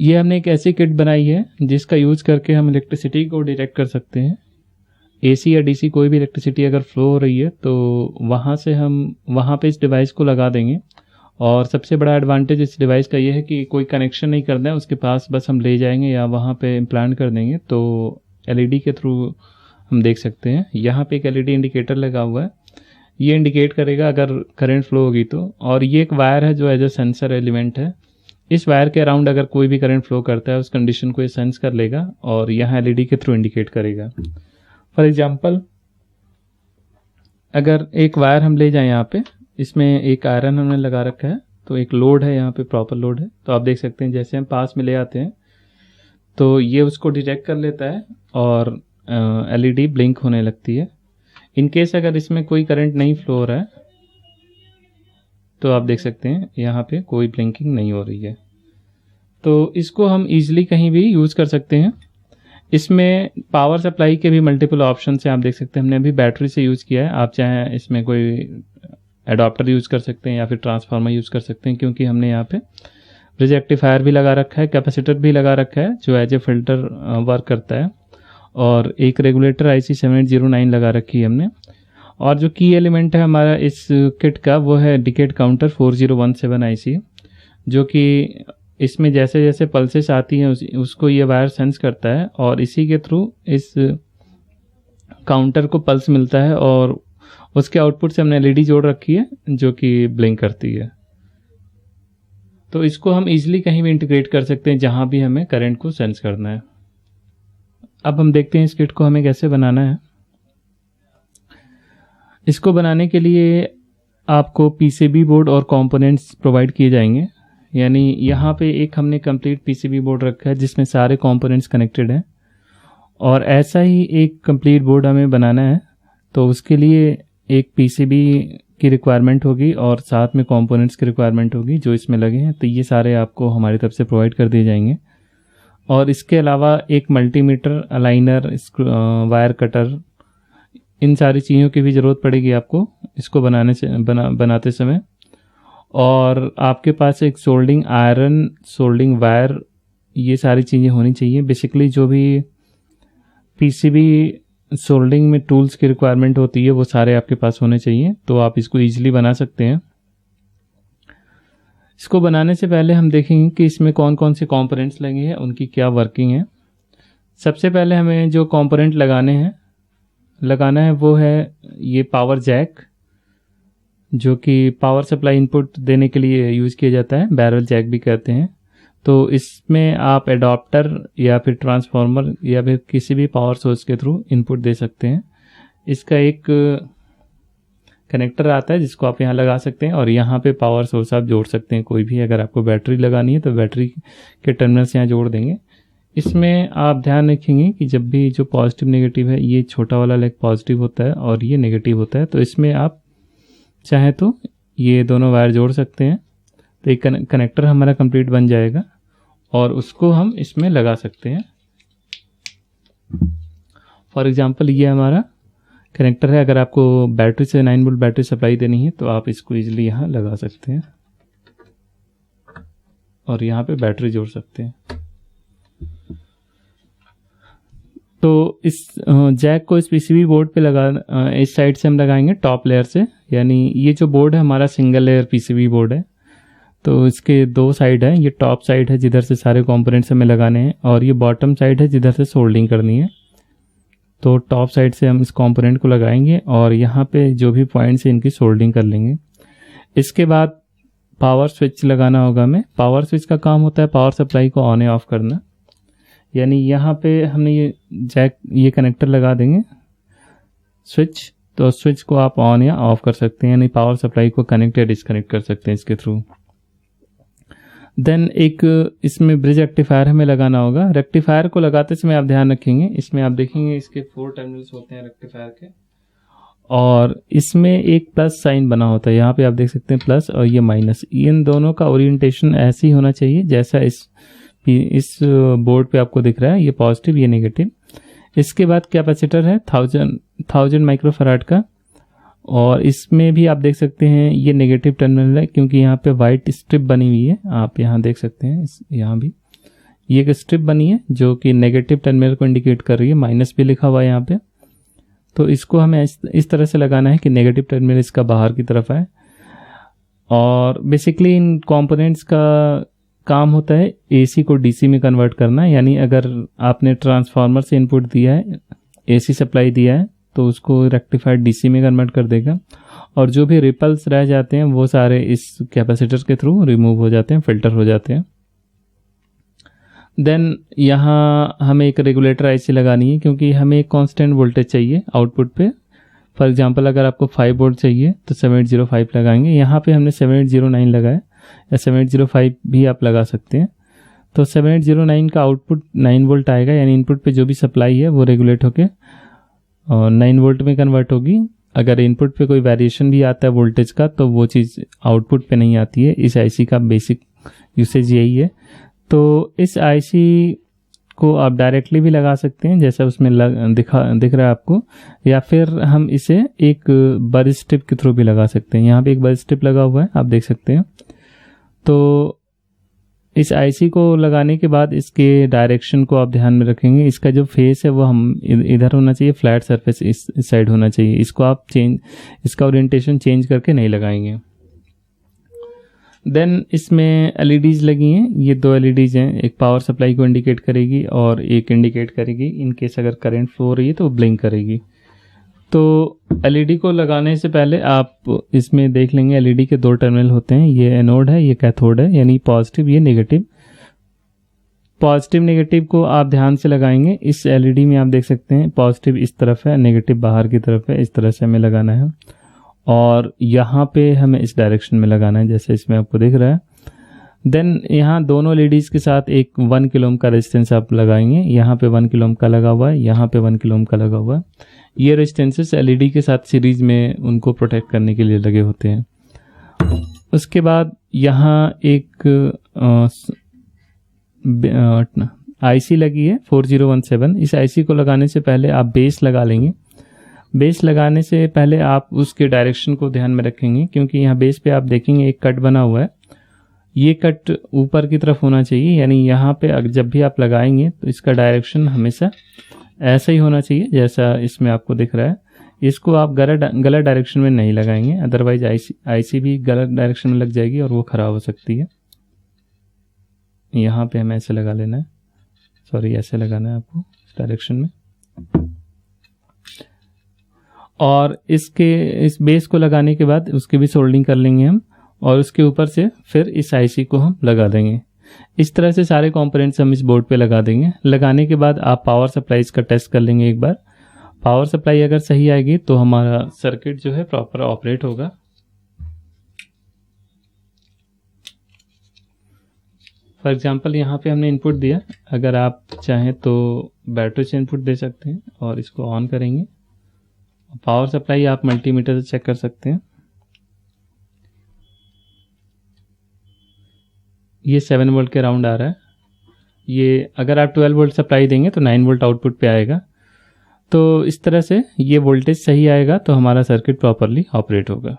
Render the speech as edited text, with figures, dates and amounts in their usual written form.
ये हमने एक ऐसी किट बनाई है जिसका यूज़ करके हम इलेक्ट्रिसिटी को डिटेक्ट कर सकते हैं। एसी या डीसी कोई भी इलेक्ट्रिसिटी अगर फ्लो हो रही है तो वहाँ से हम वहाँ पे इस डिवाइस को लगा देंगे। और सबसे बड़ा एडवांटेज इस डिवाइस का ये है कि कोई कनेक्शन नहीं करना है उसके पास, बस हम ले जाएंगे या वहाँ पे इम्प्लांट कर देंगे तो एलईडी के थ्रू हम देख सकते हैं। यहाँ पे एक एलईडी इंडिकेटर लगा हुआ है, ये इंडिकेट करेगा अगर करंट फ्लो होगी तो। और ये एक वायर है जो एज ए सेंसर एलिमेंट है। इस वायर के अराउंड अगर कोई भी करंट फ्लो करता है उस कंडीशन को ये सेंस कर लेगा और यहाँ एलईडी के थ्रू इंडिकेट करेगा। फॉर एग्जांपल अगर एक वायर हम ले जाएं, यहाँ पे इसमें एक आयरन हमने लगा रखा है तो एक लोड है, यहाँ पे प्रॉपर लोड है। तो आप देख सकते हैं जैसे हम पास में ले आते हैं तो ये उसको डिटेक्ट कर लेता है और एलईडी ब्लिंक होने लगती है। इन केस अगर इसमें कोई करंट नहीं फ्लो हो रहा है तो आप देख सकते हैं यहाँ पे कोई ब्लिंकिंग नहीं हो रही है। तो इसको हम इजीली कहीं भी यूज़ कर सकते हैं। इसमें पावर सप्लाई के भी मल्टीपल ऑप्शन है, आप देख सकते हैं। हमने अभी बैटरी से यूज़ किया है, आप चाहें इसमें कोई एडाप्टर यूज़ कर सकते हैं या फिर ट्रांसफार्मर यूज़ कर सकते हैं, क्योंकि हमने यहाँ पे ब्रिज रेक्टिफायर भी लगा रखा है, कैपेसिटर भी लगा रखा है जो एज ए फिल्टर वर्क करता है, और एक रेगुलेटर IC 7809 लगा रखी है हमने। और जो की एलिमेंट है हमारा इस किट का वो है डिकेड काउंटर 4017 IC, जो कि इसमें जैसे जैसे पल्सेस आती हैं उसको ये वायर सेंस करता है और इसी के थ्रू इस काउंटर को पल्स मिलता है और उसके आउटपुट से हमने एलईडी जोड़ रखी है जो कि ब्लिंक करती है। तो इसको हम इजीली कहीं भी इंटीग्रेट कर सकते हैं जहां भी हमें करंट को सेंस करना है। अब हम देखते हैं इस किट को हमें कैसे बनाना है। इसको बनाने के लिए आपको पीसीबी बोर्ड और कंपोनेंट्स प्रोवाइड किए जाएंगे। यानी यहाँ पे एक हमने कंप्लीट पीसीबी बोर्ड रखा है जिसमें सारे कंपोनेंट्स कनेक्टेड हैं, और ऐसा ही एक कंप्लीट बोर्ड हमें बनाना है। तो उसके लिए एक पीसीबी की रिक्वायरमेंट होगी और साथ में कंपोनेंट्स की रिक्वायरमेंट होगी जो इसमें लगे हैं। तो ये सारे आपको हमारी तरफ से प्रोवाइड कर दिए जाएंगे। और इसके अलावा एक मल्टीमीटर, अलाइनर, वायर कटर, इन सारी चीज़ों की भी ज़रूरत पड़ेगी आपको इसको बनाते समय। और आपके पास एक सोल्डिंग आयरन, सोल्डिंग वायर, ये सारी चीज़ें होनी चाहिए। बेसिकली जो भी पीसीबी सोल्डिंग में टूल्स की रिक्वायरमेंट होती है वो सारे आपके पास होने चाहिए, तो आप इसको ईजिली बना सकते हैं। इसको बनाने से पहले हम देखेंगे कि इसमें कौन कौन से कंपोनेंट्स लगे हैं, उनकी क्या वर्किंग है। सबसे पहले हमें जो कंपोनेंट लगाना है वो है ये पावर जैक, जो कि पावर सप्लाई इनपुट देने के लिए यूज़ किया जाता है, बैरल जैक भी कहते हैं। तो इसमें आप एडाप्टर या फिर ट्रांसफार्मर या फिर किसी भी पावर सोर्स के थ्रू इनपुट दे सकते हैं। इसका एक कनेक्टर आता है जिसको आप यहाँ लगा सकते हैं और यहाँ पे पावर सोर्स आप जोड़ सकते हैं कोई भी। अगर आपको बैटरी लगानी है तो बैटरी के टर्मिनल्स यहाँ जोड़ देंगे। इसमें आप ध्यान रखेंगे कि जब भी जो पॉजिटिव नेगेटिव है, ये छोटा वाला लेग पॉजिटिव होता है और ये नेगेटिव होता है, तो इसमें आप चाहे तो ये दोनों वायर जोड़ सकते हैं। तो एक कनेक्टर हमारा कंप्लीट बन जाएगा और उसको हम इसमें लगा सकते हैं। फॉर एग्जांपल ये हमारा कनेक्टर है। अगर आपको बैटरी से 9 वोल्ट बैटरी सप्लाई देनी है तो आप इसको इजीली यहाँ लगा सकते हैं और यहाँ पे बैटरी जोड़ सकते हैं। तो इस जैक को इस पीसीबी बोर्ड पे इस साइड से हम लगाएंगे टॉप लेयर से। यानी ये जो बोर्ड है हमारा सिंगल लेयर पीसीबी बोर्ड है, तो इसके दो साइड है। ये टॉप साइड है जिधर से सारे कंपोनेंट्स हमें लगाने हैं और ये बॉटम साइड है जिधर से सोल्डिंग करनी है। तो टॉप साइड से हम इस कंपोनेंट को लगाएंगे और यहाँ पे जो भी पॉइंट्स है इनकी सोल्डिंग कर लेंगे। इसके बाद पावर स्विच लगाना होगा हमें। पावर स्विच का काम होता है पावर सप्लाई को ऑन या ऑफ करना। यानी यहाँ पे हमने ये कनेक्टर लगा देंगे स्विच, तो स्विच को आप ऑन या ऑफ कर सकते हैं, यानी पावर सप्लाई को कनेक्ट या डिस्कनेक्ट कर सकते हैं इसके थ्रू। देन एक इसमें ब्रिज रेक्टिफायर हमें लगाना होगा। रेक्टिफायर को लगाते समय आप ध्यान रखेंगे, इसमें आप देखेंगे इसके 4 टर्मिनल्स होते हैं रेक्टिफायर के, और इसमें एक प्लस साइन बना होता है। यहाँ पे आप देख सकते हैं प्लस और ये माइनस। इन दोनों का ओरिएंटेशन ऐसे ही होना चाहिए जैसा इस बोर्ड पे आपको दिख रहा है, ये पॉजिटिव ये नेगेटिव। इसके बाद कैपेसिटर है 1000 माइक्रोफैराड का, और इसमें भी आप देख सकते हैं ये नेगेटिव टर्मिनल है क्योंकि यहाँ पे वाइट स्ट्रिप बनी हुई है। आप यहाँ देख सकते हैं यहाँ भी ये एक स्ट्रिप बनी है जो कि नेगेटिव टर्मिनल को इंडिकेट कर रही है, माइनस भी लिखा हुआ है यहाँ पे। तो इसको हमें इस तरह से लगाना है कि नेगेटिव टर्मिनल इसका बाहर की तरफ है। और बेसिकली इन कंपोनेंट्स का काम होता है एसी को डीसी में कन्वर्ट करना, यानी अगर आपने ट्रांसफार्मर से इनपुट दिया है, एसी सप्लाई दिया है, तो उसको रेक्टिफाइड डीसी में कन्वर्ट कर देगा, और जो भी रिपल्स रह जाते हैं वो सारे इस कैपेसिटर के थ्रू रिमूव हो जाते हैं, फिल्टर हो जाते हैं। देन यहाँ हमें एक रेगुलेटर आईसी लगानी है, क्योंकि हमें एक कांस्टेंट वोल्टेज चाहिए आउटपुट पे। फॉर एग्जांपल अगर आपको 5 वोल्ट चाहिए तो 7805 लगाएंगे। यहाँ पे हमने 7809 लगाया, या 7805 भी आप लगा सकते हैं। तो 7809 का आउटपुट 9 वोल्ट आएगा, यानी इनपुट पे जो भी सप्लाई है वो रेगुलेट होके 9 वोल्ट में कन्वर्ट होगी। अगर इनपुट पे कोई वेरिएशन भी आता है वोल्टेज का तो वो चीज़ आउटपुट पे नहीं आती है। इस आईसी का बेसिक यूसेज यही है। तो इस आईसी को आप डायरेक्टली भी लगा सकते हैं जैसा उसमें दिख रहा है आपको, या फिर हम इसे एक बर स्ट्रिप के थ्रू भी लगा सकते हैं। यहाँ पे एक बर स्ट्रिप लगा हुआ है, आप देख सकते हैं। तो इस आईसी को लगाने के बाद इसके डायरेक्शन को आप ध्यान में रखेंगे। इसका जो फेस है वो हम इधर होना चाहिए, फ्लैट सरफेस इस साइड होना चाहिए। इसको आप इसका ओरिएंटेशन चेंज करके नहीं लगाएंगे। देन इसमें एलईडीज लगी हैं, ये 2 एलईडीज हैं, एक पावर सप्लाई को इंडिकेट करेगी और एक इंडिकेट करेगी इन केस अगर करंट फ्लो हो रही है तो ब्लिंक करेगी। तो एलईडी को लगाने से पहले आप इसमें देख लेंगे एलईडी के 2 टर्मिनल होते हैं, ये एनोड है, ये कैथोड है, यानी पॉजिटिव, ये नेगेटिव। पॉजिटिव नेगेटिव को आप ध्यान से लगाएंगे। इस एलईडी में आप देख सकते हैं पॉजिटिव इस तरफ है, नेगेटिव बाहर की तरफ है, इस तरह से हमें लगाना है। और यहाँ पे हमें इस डायरेक्शन में लगाना है जैसे इसमें आपको दिख रहा है। देन यहाँ दोनों एलईडीज के साथ एक 1 किलो ओम का रेजिस्टेंस आप लगाएंगे। यहाँ पे 1 किलो ओम का लगा हुआ है, यहाँ पे 1 किलो ओम का लगा हुआ है। ये रेजिस्टेंसेस एलईडी के साथ सीरीज में उनको प्रोटेक्ट करने के लिए लगे होते हैं। उसके बाद यहाँ एक आईसी लगी है 4017। इस आईसी को लगाने से पहले आप बेस लगा लेंगे। बेस लगाने से पहले आप उसके डायरेक्शन को ध्यान में रखेंगे, क्योंकि यहाँ बेस पे आप देखेंगे एक कट बना हुआ है। ये कट ऊपर की तरफ होना चाहिए, यानी यहाँ पे जब भी आप लगाएंगे तो इसका डायरेक्शन हमेशा ऐसा ही होना चाहिए जैसा इसमें आपको दिख रहा है। इसको आप गलत डायरेक्शन में नहीं लगाएंगे, अदरवाइज आईसी भी गलत डायरेक्शन में लग जाएगी और वो ख़राब हो सकती है। यहाँ पे हमें ऐसे लगा लेना है, सॉरी ऐसे लगाना है आपको इस डायरेक्शन में। और इस बेस को लगाने के बाद उसकी भी सोल्डिंग कर लेंगे हम, और उसके ऊपर से फिर इस आईसी को हम लगा देंगे। इस तरह से सारे कंपोनेंट्स हम इस बोर्ड पे लगा देंगे। लगाने के बाद आप पावर सप्लाई का टेस्ट कर लेंगे एक बार। पावर सप्लाई अगर सही आएगी तो हमारा सर्किट जो है प्रॉपर ऑपरेट होगा। फॉर एग्जांपल यहाँ पे हमने इनपुट दिया, अगर आप चाहें तो बैटरी से इनपुट दे सकते हैं और इसको ऑन करेंगे। पावर सप्लाई आप मल्टीमीटर से चेक कर सकते हैं। ये 7 वोल्ट के राउंड आ रहा है। ये अगर आप 12 वोल्ट सप्लाई देंगे तो 9 वोल्ट आउटपुट पे आएगा। तो इस तरह से ये वोल्टेज सही आएगा तो हमारा सर्किट प्रॉपरली ऑपरेट होगा।